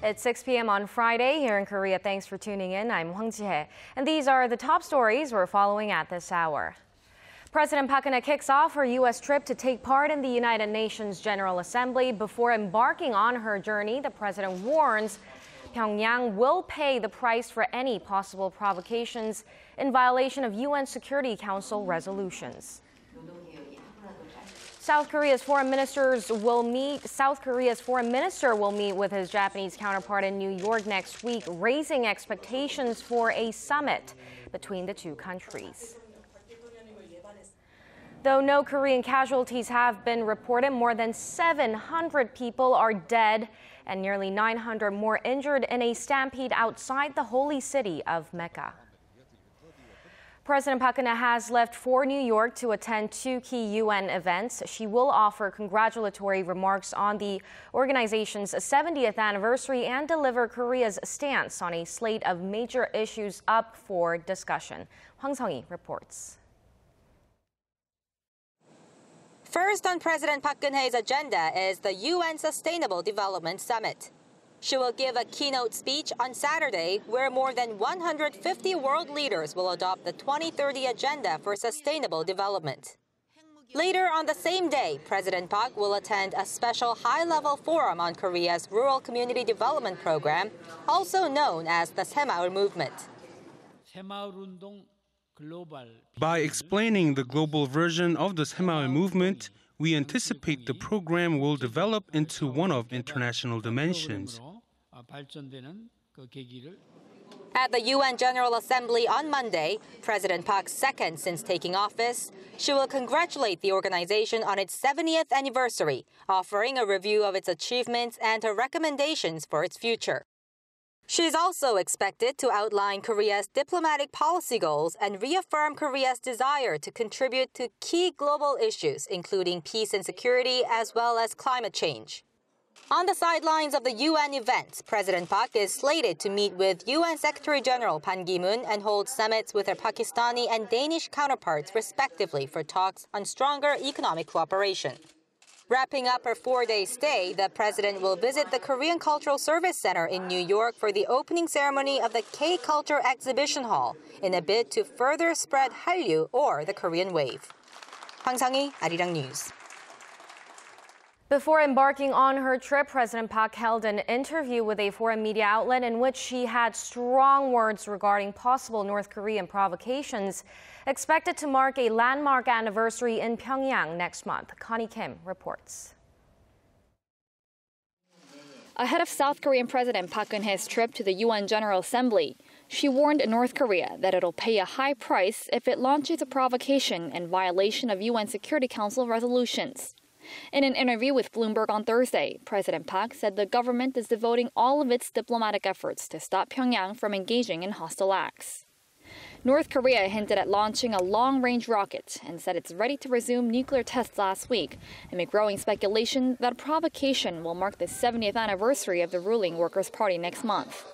It's 6 p.m. on Friday here in Korea. Thanks for tuning in. I'm Hwang Ji-hye. And these are the top stories we're following at this hour. President Park Geun-hye kicks off her U.S. trip to take part in the United Nations General Assembly. Before embarking on her journey, the president warns Pyongyang will pay the price for any possible provocations in violation of UN Security Council resolutions. South Korea's foreign minister will meet with his Japanese counterpart in New York next week, raising expectations for a summit between the two countries. Though no Korean casualties have been reported, more than 700 people are dead and nearly 900 more injured in a stampede outside the holy city of Mecca. President Park Geun-hye has left for New York to attend two key UN events. She will offer congratulatory remarks on the organization's 70th anniversary and deliver Korea's stance on a slate of major issues up for discussion. Hwang Ji-hye reports. First on President Park Geun-hye's agenda is the UN Sustainable Development Summit. She will give a keynote speech on Saturday where more than 150 world leaders will adopt the 2030 Agenda for Sustainable Development. Later on the same day, President Park will attend a special high-level forum on Korea's Rural Community Development Program, also known as the Semaul Movement. By explaining the global version of the Semaul movement, we anticipate the program will develop into one of international dimensions. At the UN General Assembly on Monday, President Park's second since taking office, she will congratulate the organization on its 70th anniversary, offering a review of its achievements and her recommendations for its future. She is also expected to outline Korea's diplomatic policy goals and reaffirm Korea's desire to contribute to key global issues, including peace and security, as well as climate change. On the sidelines of the UN event, President Park is slated to meet with UN Secretary General Ban Ki-moon and hold summits with her Pakistani and Danish counterparts, respectively, for talks on stronger economic cooperation. Wrapping up her 4-day stay, the president will visit the Korean Cultural Service Center in New York for the opening ceremony of the K-Culture Exhibition Hall in a bid to further spread Hallyu, or the Korean wave. Hwang Ji-hye, Arirang News. Before embarking on her trip, President Park held an interview with a foreign media outlet in which she had strong words regarding possible North Korean provocations expected to mark a landmark anniversary in Pyongyang next month. Connie Kim reports. Ahead of South Korean President Park Geun-hye's trip to the UN General Assembly, she warned North Korea that it'll pay a high price if it launches a provocation in violation of UN Security Council resolutions. In an interview with Bloomberg on Thursday, President Park said the government is devoting all of its diplomatic efforts to stop Pyongyang from engaging in hostile acts. North Korea hinted at launching a long-range rocket and said it's ready to resume nuclear tests last week, amid growing speculation that a provocation will mark the 70th anniversary of the ruling Workers' Party next month.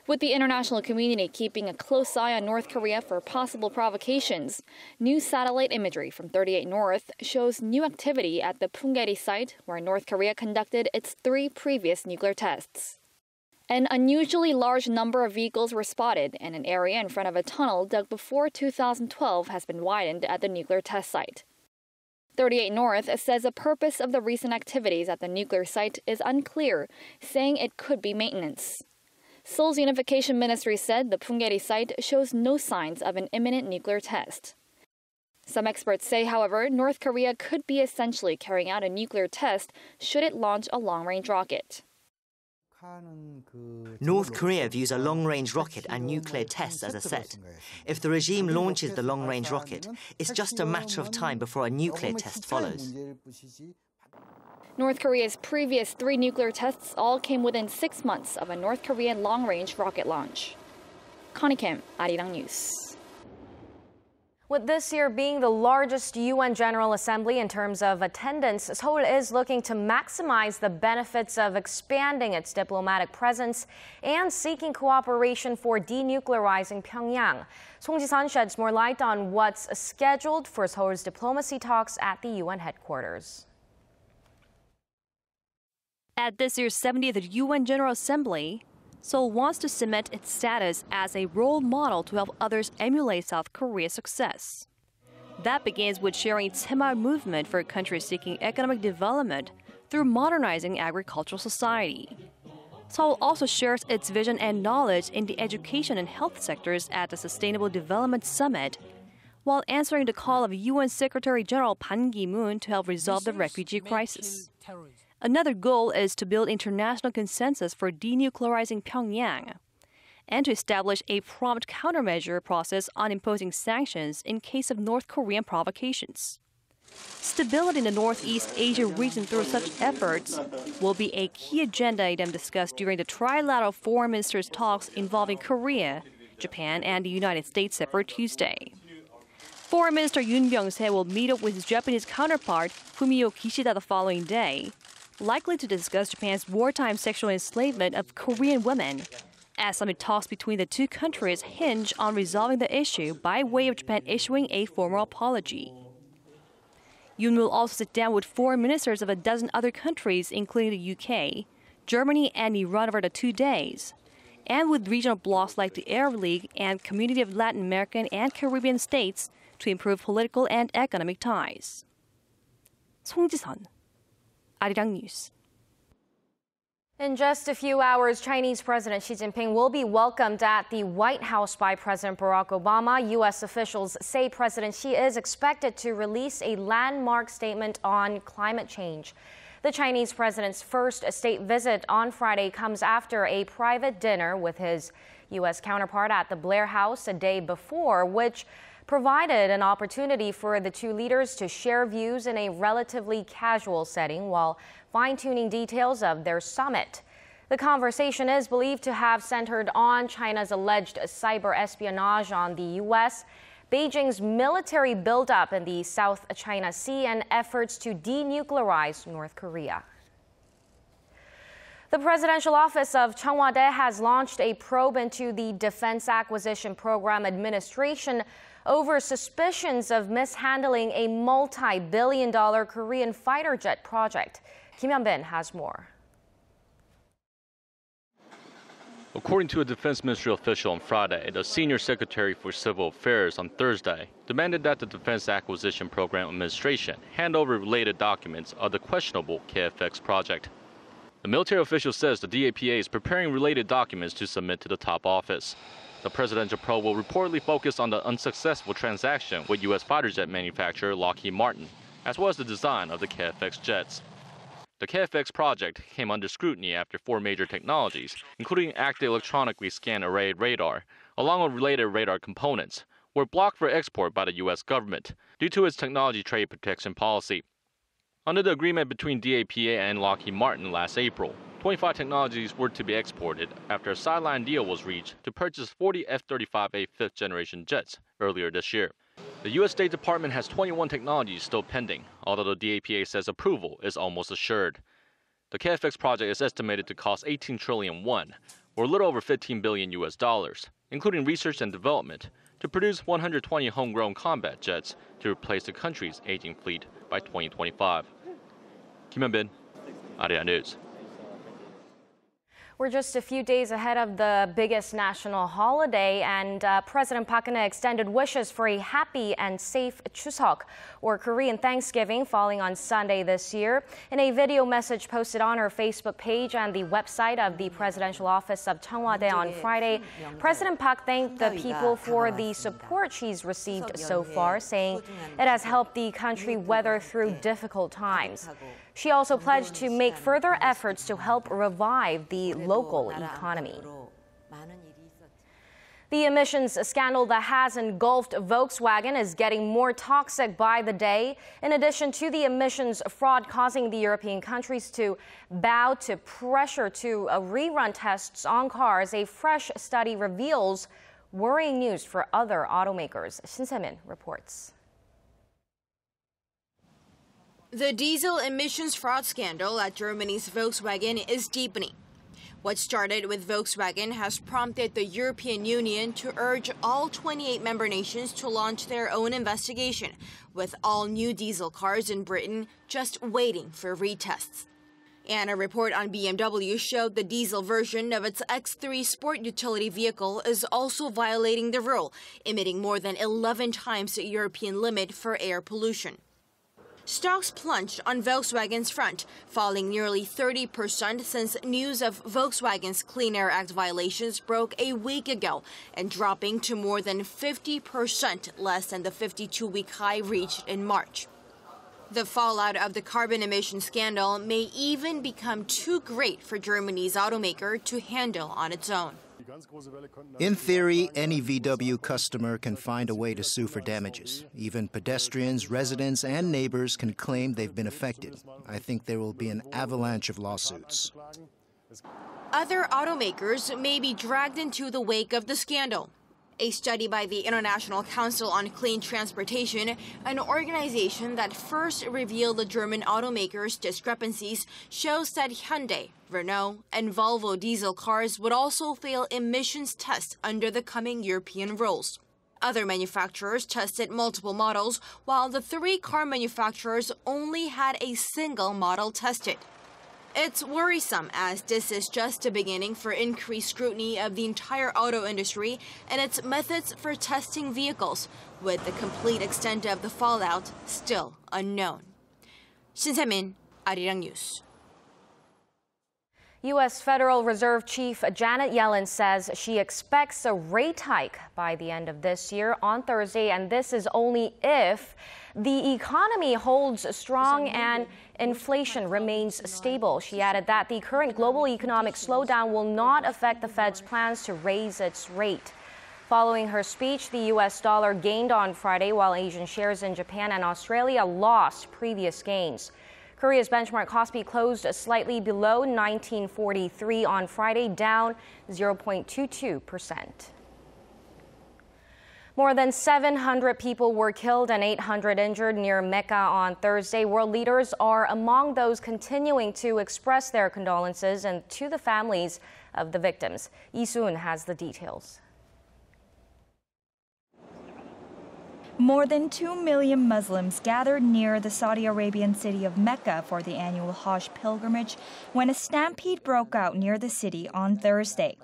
With the international community keeping a close eye on North Korea for possible provocations, new satellite imagery from 38 North shows new activity at the Punggye-ri site where North Korea conducted its 3 previous nuclear tests. An unusually large number of vehicles were spotted, and an area in front of a tunnel dug before 2012 has been widened at the nuclear test site. 38 North says the purpose of the recent activities at the nuclear site is unclear, saying it could be maintenance. Seoul's Unification Ministry said the Punggye-ri site shows no signs of an imminent nuclear test. Some experts say, however, North Korea could be essentially carrying out a nuclear test should it launch a long-range rocket. North Korea views a long-range rocket and nuclear tests as a set. If the regime launches the long-range rocket, it's just a matter of time before a nuclear test follows. North Korea's previous 3 nuclear tests all came within 6 months of a North Korean long-range rocket launch. Connie Kim, Arirang News. With this year being the largest UN General Assembly in terms of attendance, Seoul is looking to maximize the benefits of expanding its diplomatic presence and seeking cooperation for denuclearizing Pyongyang. Song Ji-sun sheds more light on what's scheduled for Seoul's diplomacy talks at the UN headquarters. At this year's 70th UN General Assembly, Seoul wants to cement its status as a role model to help others emulate South Korea's success. That begins with sharing its Hema movement for countries seeking economic development through modernizing agricultural society. Seoul also shares its vision and knowledge in the education and health sectors at the Sustainable Development Summit, while answering the call of UN Secretary-General Ban Ki-moon to help resolve the refugee crisis. Another goal is to build international consensus for denuclearizing Pyongyang and to establish a prompt countermeasure process on imposing sanctions in case of North Korean provocations. Stability in the Northeast Asia region through such efforts will be a key agenda item discussed during the trilateral foreign ministers' talks involving Korea, Japan, and the United States set for Tuesday. Foreign Minister Yoon Byung-se will meet up with his Japanese counterpart, Fumio Kishida, the following day, likely to discuss Japan's wartime sexual enslavement of Korean women, as summit talks between the two countries hinge on resolving the issue by way of Japan issuing a formal apology. Yoon will also sit down with foreign ministers of a dozen other countries, including the UK, Germany, and Iran over the 2 days, and with regional blocs like the Arab League and Community of Latin American and Caribbean states to improve political and economic ties. 송지선, Arirang News. In just a few hours, Chinese President Xi Jinping will be welcomed at the White House by President Barack Obama. U.S. officials say President Xi is expected to release a landmark statement on climate change. The Chinese president's first state visit on Friday comes after a private dinner with his U.S. counterpart at the Blair House a day before, which provided an opportunity for the two leaders to share views in a relatively casual setting while fine-tuning details of their summit. The conversation is believed to have centered on China's alleged cyber espionage on the U.S., Beijing's military buildup in the South China Sea, and efforts to denuclearize North Korea. The presidential office of Cheongwade has launched a probe into the Defense Acquisition Program Administration over suspicions of mishandling a multi-billion-dollar Korean fighter jet project. Kim Hyun-bin has more. According to a Defense Ministry official on Friday, the Senior Secretary for Civil Affairs on Thursday demanded that the Defense Acquisition Program Administration hand over related documents of the questionable KFX project. The military official says the DAPA is preparing related documents to submit to the top office. The presidential probe will reportedly focus on the unsuccessful transaction with U.S. fighter jet manufacturer Lockheed Martin, as well as the design of the KFX jets. The KFX project came under scrutiny after 4 major technologies, including active electronically scanned array radar, along with related radar components, were blocked for export by the U.S. government due to its technology trade protection policy. Under the agreement between DAPA and Lockheed Martin last April, 25 technologies were to be exported after a sideline deal was reached to purchase 40 F-35A fifth-generation jets earlier this year. The U.S. State Department has 21 technologies still pending, although the DAPA says approval is almost assured. The KFX project is estimated to cost 18 trillion won, or a little over $15 billion, including research and development, to produce 120 homegrown combat jets to replace the country's aging fleet by 2025. Kim Hyun-bin, Arirang News. We're just a few days ahead of the biggest national holiday, and President Park Geun-hye extended wishes for a happy and safe Chuseok, or Korean Thanksgiving, falling on Sunday this year. In a video message posted on her Facebook page and the website of the presidential office of Cheongwade on Friday, President Park thanked the people for the support she's received so far, saying it has helped the country weather through difficult times. She also pledged to make further efforts to help revive the local economy. The emissions scandal that has engulfed Volkswagen is getting more toxic by the day. In addition to the emissions fraud causing the European countries to bow to pressure to rerun tests on cars, a fresh study reveals worrying news for other automakers. Shin Se-min reports. The diesel emissions fraud scandal at Germany's Volkswagen is deepening. What started with Volkswagen has prompted the European Union to urge all 28 member nations to launch their own investigation, with all new diesel cars in Britain just waiting for retests. And a report on BMW showed the diesel version of its X3 sport utility vehicle is also violating the rule, emitting more than 11 times the European limit for air pollution. Stocks plunged on Volkswagen's front, falling nearly 30% since news of Volkswagen's Clean Air Act violations broke a week ago, and dropping to more than 50% less than the 52-week high reached in March. The fallout of the carbon emission scandal may even become too great for Germany's automaker to handle on its own. In theory, any VW customer can find a way to sue for damages. Even pedestrians, residents, and neighbors can claim they've been affected. I think there will be an avalanche of lawsuits. Other automakers may be dragged into the wake of the scandal. A study by the International Council on Clean Transportation, an organization that first revealed the German automakers' discrepancies, shows that Hyundai, Renault, and Volvo diesel cars would also fail emissions tests under the coming European rules. Other manufacturers tested multiple models, while the 3 car manufacturers only had a single model tested. It's worrisome, as this is just the beginning for increased scrutiny of the entire auto industry and its methods for testing vehicles, with the complete extent of the fallout still unknown. Shin Se-min, Arirang News. U.S. Federal Reserve Chief Janet Yellen says she expects a rate hike by the end of this year on Thursday, and this is only if the economy holds strong and inflation remains stable. She added that the current global economic slowdown will not affect the Fed's plans to raise its rate. Following her speech, the U.S. dollar gained on Friday, while Asian shares in Japan and Australia lost previous gains. Korea's benchmark Kospi closed slightly below 1943 on Friday, down 0.22%. More than 700 people were killed and 800 injured near Mecca on Thursday. World leaders are among those continuing to express their condolences and to the families of the victims. Lee Soon has the details. More than 2 million Muslims gathered near the Saudi Arabian city of Mecca for the annual Hajj pilgrimage when a stampede broke out near the city on Thursday.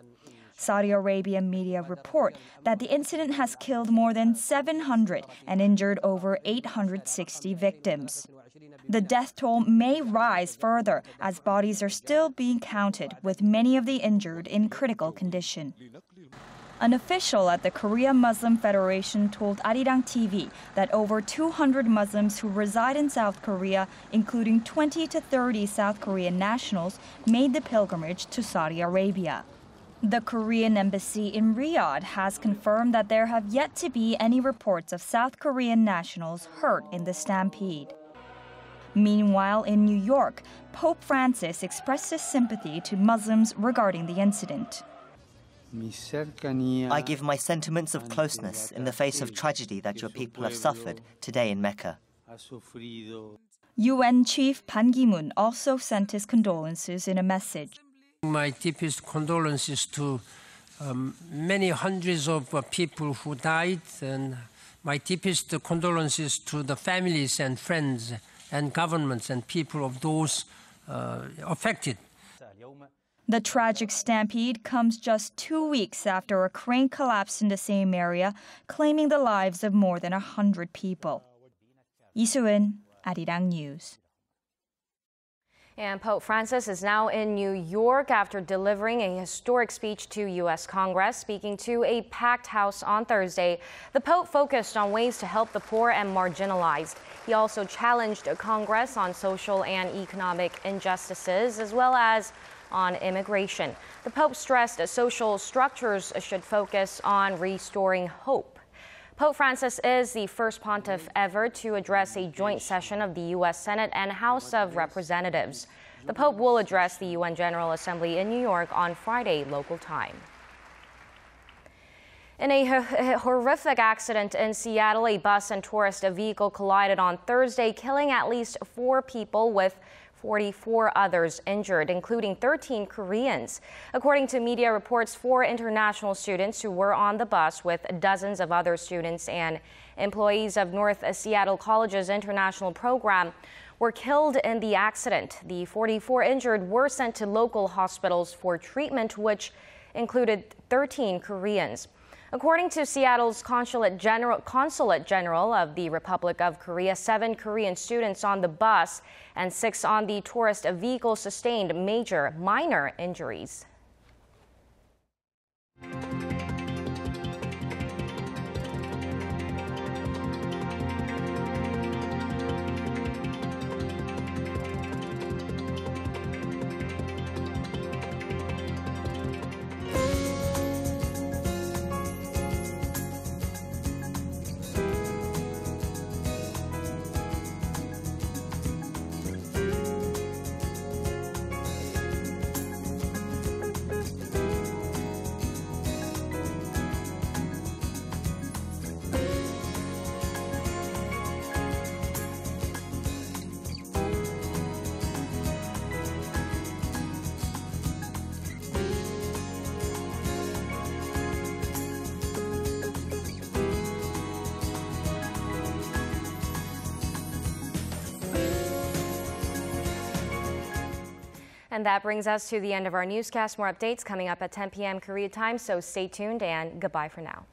Saudi Arabian media report that the incident has killed more than 700 and injured over 860 victims. The death toll may rise further as bodies are still being counted, with many of the injured in critical condition. An official at the Korea Muslim Federation told Arirang TV that over 200 Muslims who reside in South Korea, including 20 to 30 South Korean nationals, made the pilgrimage to Saudi Arabia. The Korean embassy in Riyadh has confirmed that there have yet to be any reports of South Korean nationals hurt in the stampede. Meanwhile, in New York, Pope Francis expressed his sympathy to Muslims regarding the incident. I give my sentiments of closeness in the face of tragedy that your people have suffered today in Mecca. UN Chief Ban Ki-moon also sent his condolences in a message. My deepest condolences to many hundreds of people who died, and my deepest condolences to the families and friends and governments and people of those affected. The tragic stampede comes just 2 weeks after a crane collapsed in the same area, claiming the lives of more than 100 people. Lee Soo-in, Arirang News. And Pope Francis is now in New York after delivering a historic speech to U.S. Congress. Speaking to a packed house on Thursday, the Pope focused on ways to help the poor and marginalized. He also challenged Congress on social and economic injustices, as well as on immigration. The Pope stressed that social structures should focus on restoring hope. Pope Francis is the first pontiff ever to address a joint session of the U.S. Senate and House of Representatives. The Pope will address the UN General Assembly in New York on Friday, local time. In a horrific accident in Seattle, a bus and tourist vehicle collided on Thursday, killing at least 4 people, with 44 others injured, including 13 Koreans. According to media reports, 4 international students who were on the bus with dozens of other students and employees of North Seattle College's international program were killed in the accident. The 44 injured were sent to local hospitals for treatment, which included 13 Koreans. According to Seattle's Consulate General of the Republic of Korea, 7 Korean students on the bus and 6 on the tourist vehicle sustained minor injuries. And that brings us to the end of our newscast. More updates coming up at 10 p.m. Korea time, so stay tuned and goodbye for now.